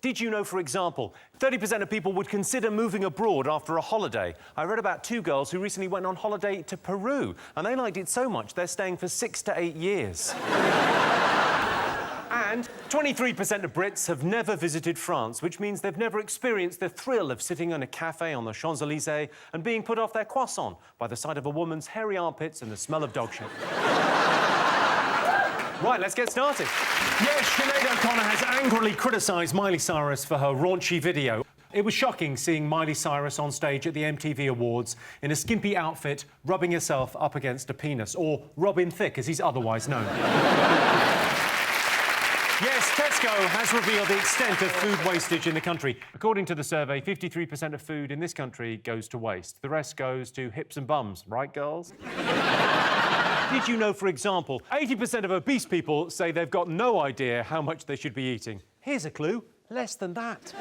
Did you know, for example, 30% of people would consider moving abroad after a holiday? I read about two girls who recently went on holiday to Peru, and they liked it so much they're staying for 6 to 8 years. And 23% of Brits have never visited France, which means they've never experienced the thrill of sitting in a cafe on the Champs-Élysées and being put off their croissant by the sight of a woman's hairy armpits and the smell of dog shit. Right, let's get started. Yes, Sinead O'Connor has angrily criticised Miley Cyrus for her raunchy video. It was shocking seeing Miley Cyrus on stage at the MTV Awards in a skimpy outfit, rubbing herself up against a penis, or Robin Thicke, as he's otherwise known. Yes, Tesco has revealed the extent of food wastage in the country. According to the survey, 53% of food in this country goes to waste. The rest goes to hips and bums, right, girls? Did you know, for example, 80% of obese people say they've got no idea how much they should be eating? Here's a clue, less than that.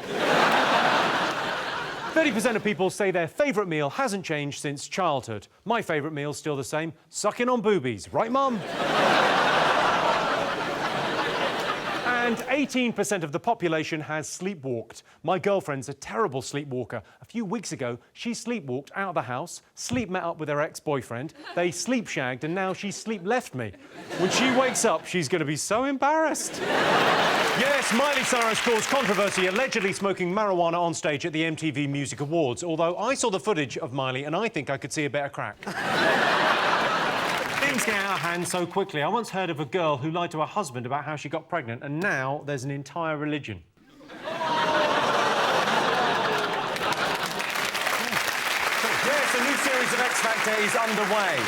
30% of people say their favourite meal hasn't changed since childhood. My favourite meal's still the same, sucking on boobies, right, Mum? And 18% of the population has sleepwalked. My girlfriend's a terrible sleepwalker. A few weeks ago, she sleepwalked out of the house, met up with her ex-boyfriend, they sleep-shagged, and now she sleep-left me. When she wakes up, she's going to be so embarrassed. Yes, Miley Cyrus caused controversy, allegedly smoking marijuana on stage at the MTV Music Awards, although I saw the footage of Miley and I think I could see a bit of crack. Things get out of hand so quickly. I once heard of a girl who lied to her husband about how she got pregnant, and now there's an entire religion. Yes, a new series of X Factor is underway.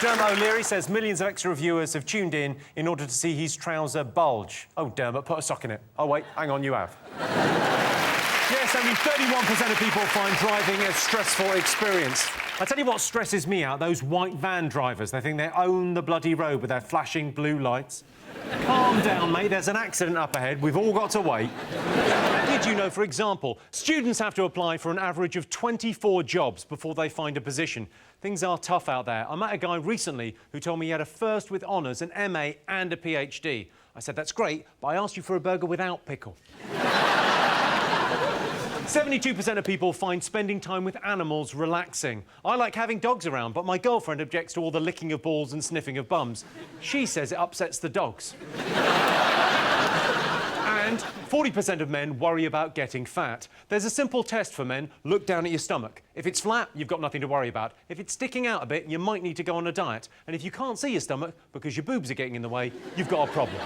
Dermot O'Leary says millions of extra viewers have tuned in order to see his trouser bulge. Oh, Dermot, put a sock in it. Oh, wait, hang on, you have. Yes, only 31% of people find driving a stressful experience. I tell you what stresses me out, those white van drivers. They think they own the bloody road with their flashing blue lights. Calm down, mate, there's an accident up ahead. We've all got to wait. Did you know, for example, students have to apply for an average of 24 jobs before they find a position? Things are tough out there. I met a guy recently who told me he had a first with honours, an MA and a PhD. I said, that's great, but I asked you for a burger without pickle. 72% of people find spending time with animals relaxing. I like having dogs around, but my girlfriend objects to all the licking of balls and sniffing of bums. She says it upsets the dogs. And 40% of men worry about getting fat. There's a simple test for men. Look down at your stomach. If it's flat, you've got nothing to worry about. If it's sticking out a bit, you might need to go on a diet. And if you can't see your stomach because your boobs are getting in the way, you've got a problem.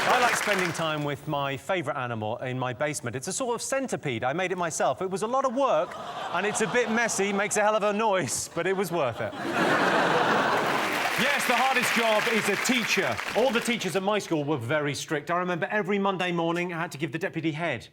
I like spending time with my favourite animal in my basement. It's a sort of centipede. I made it myself. It was a lot of work, and it's a bit messy, makes a hell of a noise, but it was worth it. Yes, the hardest job is a teacher. All the teachers at my school were very strict. I remember every Monday morning I had to give the deputy head.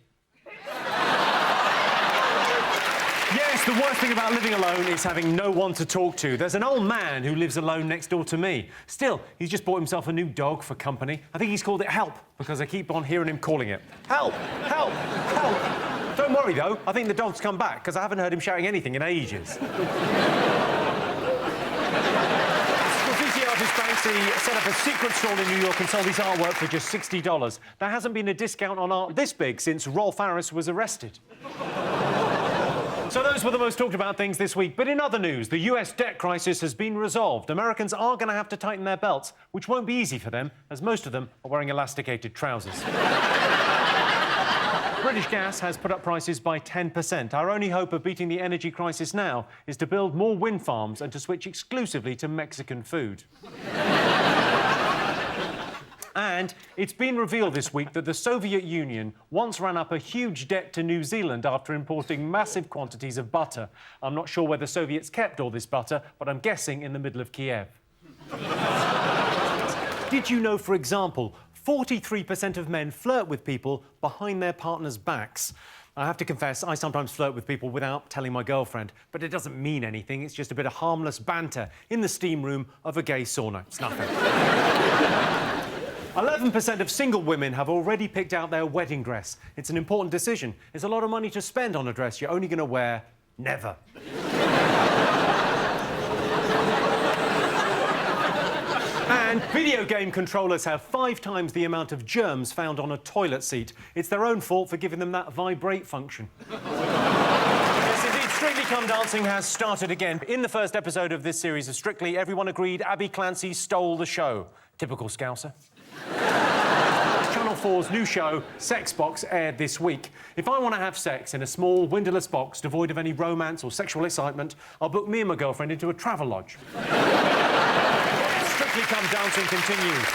Yes, the worst thing about living alone is having no one to talk to. There's an old man who lives alone next door to me. Still, he's just bought himself a new dog for company. I think he's called it Help, because I keep on hearing him calling it. Help! Help! Help! Don't worry, though. I think the dog's come back, because I haven't heard him shouting anything in ages. Graffiti artist Banksy set up a secret stall in New York and sold his artwork for just $60. There hasn't been a discount on art this big since Rolf Harris was arrested. So those were the most talked about things this week. But in other news, the US debt crisis has been resolved. Americans are going to have to tighten their belts, which won't be easy for them, as most of them are wearing elasticated trousers. British Gas has put up prices by 10%. Our only hope of beating the energy crisis now is to build more wind farms and to switch exclusively to Mexican food. And it's been revealed this week that the Soviet Union once ran up a huge debt to New Zealand after importing massive quantities of butter. I'm not sure where the Soviets kept all this butter, but I'm guessing in the middle of Kiev. Did you know, for example, 43% of men flirt with people behind their partners' backs? I have to confess, I sometimes flirt with people without telling my girlfriend, but it doesn't mean anything. It's just a bit of harmless banter in the steam room of a gay sauna. It's nothing. 11% of single women have already picked out their wedding dress. It's an important decision. It's a lot of money to spend on a dress you're only going to wear never. And And video game controllers have 5 times the amount of germs found on a toilet seat. It's their own fault for giving them that vibrate function. Yes, indeed, Strictly Come Dancing has started again. In the first episode of this series of Strictly, everyone agreed Abby Clancy stole the show. Typical Scouser. Channel 4's new show, Sex Box, aired this week. If I want to have sex in a small, windowless box devoid of any romance or sexual excitement, I'll book me and my girlfriend into a travel lodge. Strictly Come Dancing continues.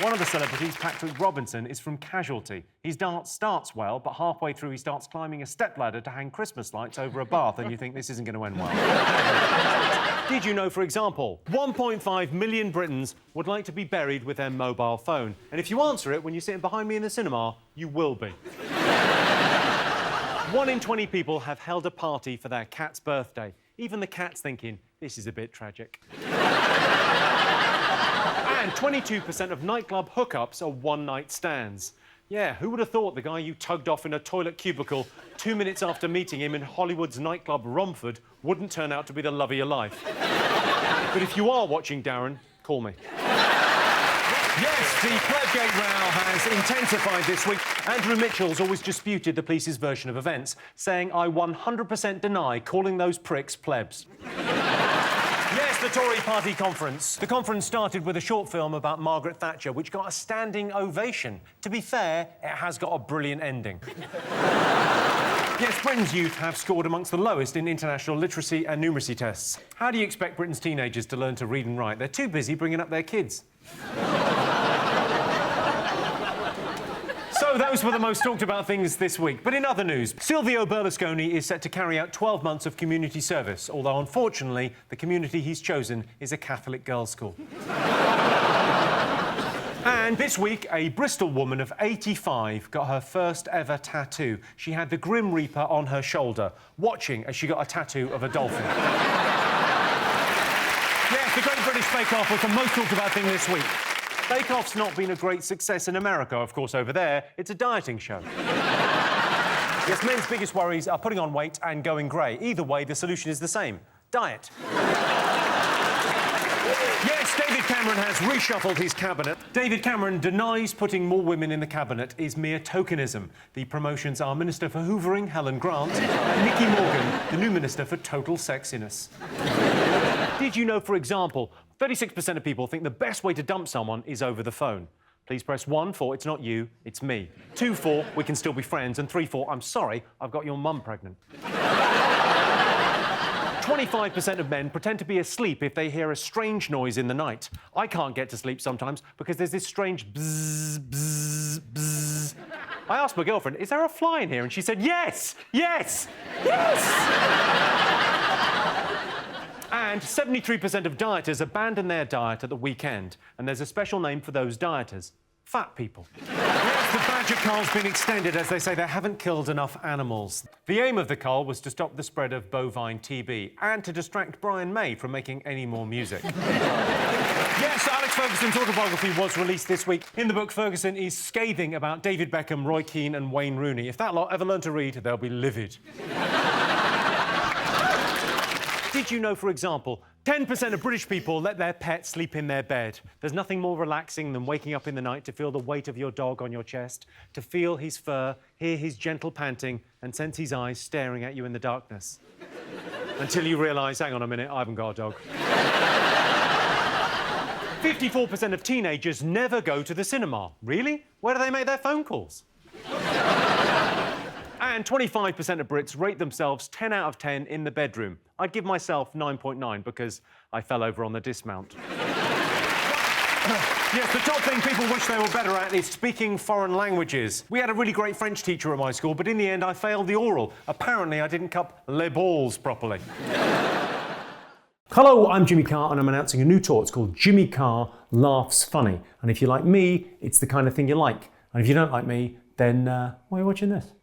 One of the celebrities, Patrick Robinson, is from Casualty. His dance starts well, but halfway through he starts climbing a stepladder to hang Christmas lights over a bath, and you think this isn't going to end well. Did you know, for example, 1.5 million Britons would like to be buried with their mobile phone? And if you answer it when you're sitting behind me in the cinema, you will be. 1 in 20 people have held a party for their cat's birthday. Even the cat's thinking, this is a bit tragic. And 22% of nightclub hookups are one-night stands. Yeah, who would have thought the guy you tugged off in a toilet cubicle 2 minutes after meeting him in Hollywood's nightclub Romford wouldn't turn out to be the love of your life? But if you are watching, Darren, call me. Yes, the Plebgate row has intensified this week. Andrew Mitchell's always disputed the police's version of events, saying, I 100% deny calling those pricks plebs. Yes, the Tory party conference. The conference started with a short film about Margaret Thatcher, which got a standing ovation. To be fair, it has got a brilliant ending. Yes, Britain's youth have scored amongst the lowest in international literacy and numeracy tests. How do you expect Britain's teenagers to learn to read and write? They're too busy bringing up their kids. So those were the most talked about things this week. But in other news, Silvio Berlusconi is set to carry out 12 months of community service, although unfortunately the community he's chosen is a Catholic girls' school. And this week, a Bristol woman of 85 got her first ever tattoo. She had the Grim Reaper on her shoulder, watching as she got a tattoo of a dolphin. Yes, the Great British Bake Off was the most talked about thing this week. Bake Off's not been a great success in America, of course, over there. It's a dieting show. Yes, men's biggest worries are putting on weight and going grey. Either way, the solution is the same. Diet. Yes, David Cameron has reshuffled his cabinet. David Cameron denies putting more women in the cabinet is mere tokenism. The promotions are Minister for Hoovering, Helen Grant, and Nicky Morgan, the new Minister for Total Sexiness. Did you know, for example, 36% of people think the best way to dump someone is over the phone? Please press 1 for it's not you, it's me. 2 for we can still be friends, and 3 for I'm sorry, I've got your mum pregnant. 25% of men pretend to be asleep if they hear a strange noise in the night. I can't get to sleep sometimes because there's this strange bzzz, bzzz, bzzz. I asked my girlfriend, is there a fly in here? And she said, yes, yes, yes! And 73% of dieters abandon their diet at the weekend. And there's a special name for those dieters. Fat people. Yes, the badger cull's been extended as they say they haven't killed enough animals. The aim of the cull was to stop the spread of bovine TB and to distract Brian May from making any more music. Yes, Alex Ferguson's autobiography was released this week. In the book, Ferguson is scathing about David Beckham, Roy Keane and Wayne Rooney. If that lot ever learn to read, they'll be livid. Did you know, for example, 10% of British people let their pet sleep in their bed? There's nothing more relaxing than waking up in the night to feel the weight of your dog on your chest, to feel his fur, hear his gentle panting, and sense his eyes staring at you in the darkness. Until you realise, hang on a minute, I haven't got a dog. 54% of teenagers never go to the cinema. Really? Where do they make their phone calls? And 25% of Brits rate themselves 10 out of 10 in the bedroom. I'd give myself 9.9 because I fell over on the dismount. Yes, the top thing people wish they were better at is speaking foreign languages. We had a really great French teacher at my school, but in the end I failed the oral. Apparently I didn't cup les balls properly. Hello, I'm Jimmy Carr and I'm announcing a new tour. It's called Jimmy Carr Laughs Funny. And if you like me, it's the kind of thing you like. And if you don't like me, then why are you watching this?